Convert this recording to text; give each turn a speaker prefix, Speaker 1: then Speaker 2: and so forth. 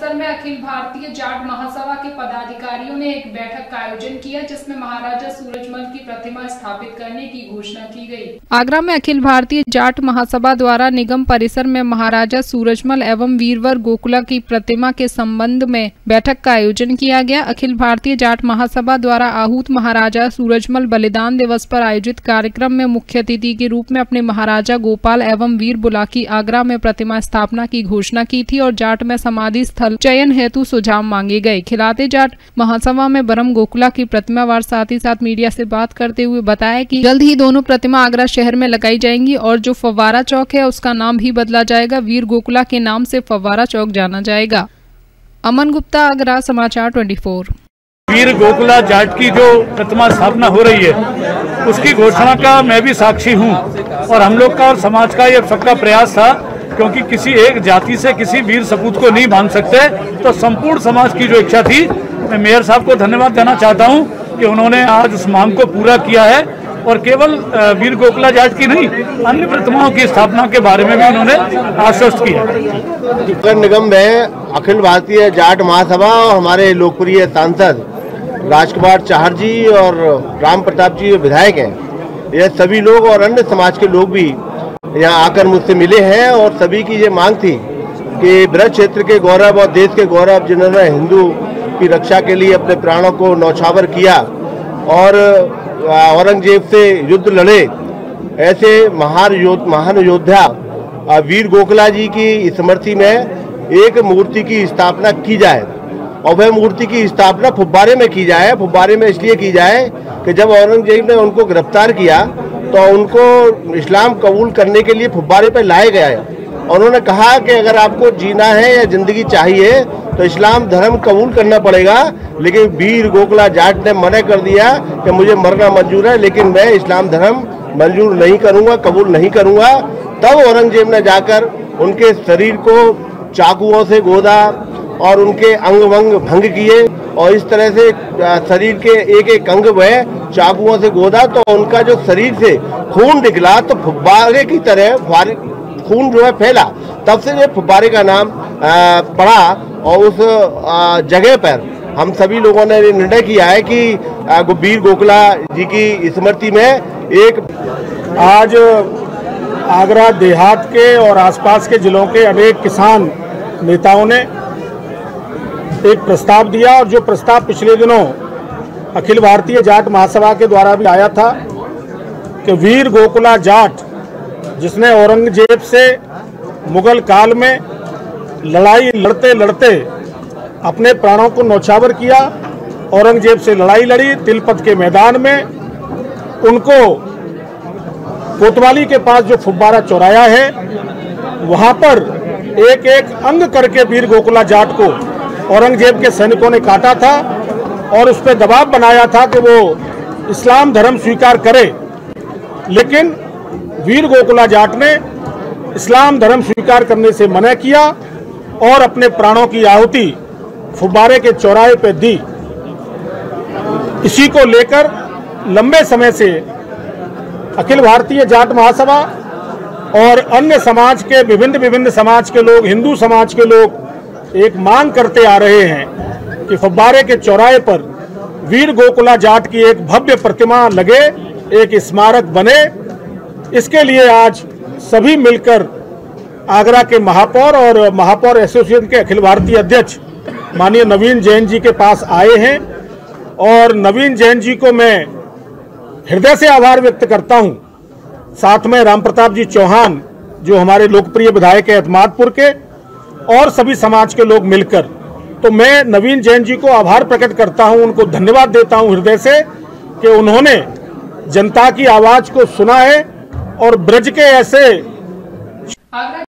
Speaker 1: परिसर में अखिल भारतीय जाट महासभा के पदाधिकारियों ने एक बैठक का आयोजन किया, जिसमें महाराजा सूरजमल की प्रतिमा स्थापित करने की घोषणा की गई। आगरा में अखिल भारतीय जाट महासभा द्वारा निगम परिसर में महाराजा सूरजमल एवं वीरवर गोकुला की प्रतिमा के संबंध में बैठक का आयोजन किया गया। अखिल भारतीय जाट महासभा द्वारा आहूत महाराजा सूरजमल बलिदान दिवस पर आयोजित कार्यक्रम में मुख्य अतिथि के रूप में अपने महाराजा गोपाल एवं वीर बुलाकी आगरा में प्रतिमा स्थापना की घोषणा की थी और जाट में समाधि स्थल चयन हेतु सुझाव मांगे गए। खिलाते जाट महासभा में बरम गोकुला की प्रतिमा वार साथ ही साथ मीडिया से बात करते हुए बताया कि जल्द ही दोनों प्रतिमा आगरा शहर में लगाई जाएंगी और जो फव्वारा चौक है उसका नाम भी बदला जाएगा। वीर गोकुला के नाम से फव्वारा चौक जाना जाएगा। अमन गुप्ता, आगरा समाचार 24।
Speaker 2: वीर गोकुला जाट की जो प्रतिमा स्थापना हो रही है उसकी घोषणा का मैं भी साक्षी हूं और हम लोग का और समाज का ये सबका प्रयास था, क्योंकि किसी एक जाति से किसी वीर सपूत को नहीं बांध सकते। तो संपूर्ण समाज की जो इच्छा थी, मैं मेयर साहब को धन्यवाद देना चाहता हूं कि उन्होंने आज उस मांग को पूरा किया है और केवल वीर गोकुला जाट की नहीं, अन्य प्रतिमाओं की स्थापना के बारे में भी उन्होंने आश्वस्त किया।
Speaker 3: नगर निगम में अखिल भारतीय जाट महासभा और हमारे लोकप्रिय सांसद राजकुमार चाहर जी और राम प्रताप जी विधायक हैं, यह सभी लोग और अन्य समाज के लोग भी यहाँ आकर मुझसे मिले हैं और सभी की ये मांग थी कि ब्रज क्षेत्र के गौरव और देश के गौरव, जिन्होंने हिंदू की रक्षा के लिए अपने प्राणों को न्यौछावर किया और औरंगजेब से युद्ध लड़े, ऐसे महान योद्धा वीर गोकुला जी की स्मृति में एक मूर्ति की स्थापना की जाए और वह मूर्ति की स्थापना फुब्बारे में की जाए। फुब्बारे में इसलिए की जाए कि जब औरंगजेब ने उनको गिरफ्तार किया तो उनको इस्लाम कबूल करने के लिए फुब्बारे पर लाया गया है। उन्होंने कहा कि अगर आपको जीना है या जिंदगी चाहिए तो इस्लाम धर्म कबूल करना पड़ेगा, लेकिन वीर गोकुला जाट ने मना कर दिया कि मुझे मरना मंजूर है लेकिन मैं इस्लाम धर्म मंजूर नहीं करूंगा, कबूल नहीं करूंगा। तब औरंगजेब ने जाकर उनके शरीर को चाकुओं से गोदा और उनके अंग वंग भंग किए और इस तरह से शरीर के एक एक अंग वह चाकुओं से गोदा तो उनका जो शरीर से खून निकला तो फुब्बारे की तरह खून जो है फैला। तब से ये फुब्बारे का नाम पड़ा और उस जगह पर हम सभी लोगों ने निर्णय किया है कि वीर गोकुला जी की स्मृति में एक
Speaker 4: आज आगरा देहात के और आसपास के जिलों के अनेक किसान नेताओं ने एक प्रस्ताव दिया और जो प्रस्ताव पिछले दिनों अखिल भारतीय जाट महासभा के द्वारा भी आया था कि वीर गोकुला जाट, जिसने औरंगजेब से मुगल काल में लड़ाई लड़ते लड़ते अपने प्राणों को न्यौछावर किया, औरंगजेब से लड़ाई लड़ी तिलपत के मैदान में, उनको कोतवाली के पास जो फुब्बारा चौराया है वहां पर एक एक अंग करके वीर गोकुला जाट को औरंगजेब के सैनिकों ने काटा था और उस पर दबाव बनाया था कि वो इस्लाम धर्म स्वीकार करे, लेकिन वीर गोकुला जाट ने इस्लाम धर्म स्वीकार करने से मना किया और अपने प्राणों की आहुति फुब्बारे के चौराहे पे दी। इसी को लेकर लंबे समय से अखिल भारतीय जाट महासभा और अन्य समाज के विभिन्न समाज के लोग, हिंदू समाज के लोग एक मांग करते आ रहे हैं कि फुब्बारे के चौराहे पर वीर गोकुला जाट की एक भव्य प्रतिमा लगे, एक स्मारक बने। इसके लिए आज सभी मिलकर आगरा के महापौर और महापौर एसोसिएशन के अखिल भारतीय अध्यक्ष माननीय नवीन जैन जी के पास आए हैं और नवीन जैन जी को मैं हृदय से आभार व्यक्त करता हूं। साथ में राम प्रताप जी चौहान जो हमारे लोकप्रिय विधायक है एतमादपुर के, और सभी समाज के लोग मिलकर, तो मैं नवीन जैन जी को आभार प्रकट करता हूं, उनको धन्यवाद देता हूं हृदय से कि उन्होंने जनता की आवाज को सुना है और ब्रज के ऐसे